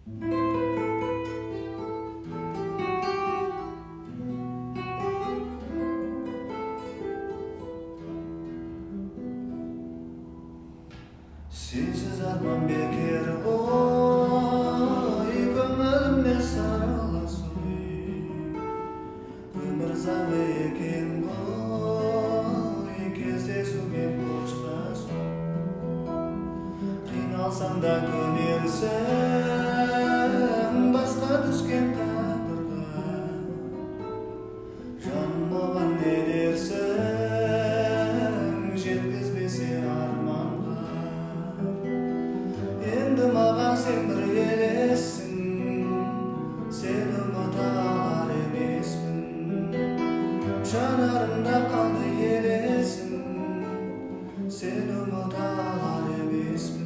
Sensiz arman beker koy, köngülüme sarılasın. Ömür zалы eken koy, кездесуге коштасın. Kıynalsan da könelsen, басқа düşken taqdırga. Жаным оған не дерсің, жеткізбесе арманға. Endi mağan sen bir elessin, sen umuta alar emesmin. Жанарымда қалды елесің, sen umuta alar emesmin.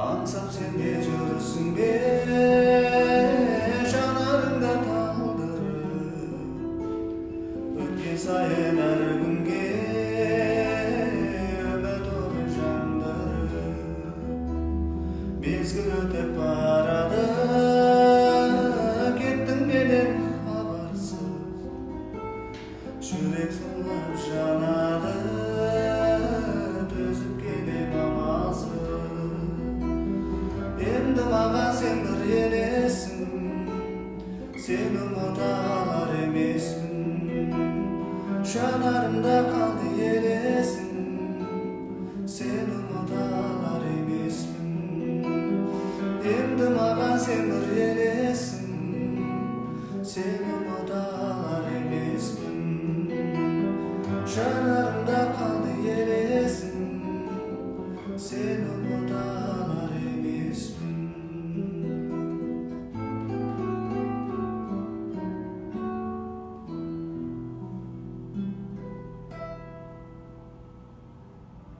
Аңсап sen de жүрсің бе, жанарыңда талдырып. Өткен сайын әр күнге үміт оты жандырып. Мезгіл өтіп барады, кеттің менен хабарсыз. Жүрек сулап жанады, төзіп келем амалсыз. Endi mağan sen bir elessin, sen umuta alar emesmin. Жанарымда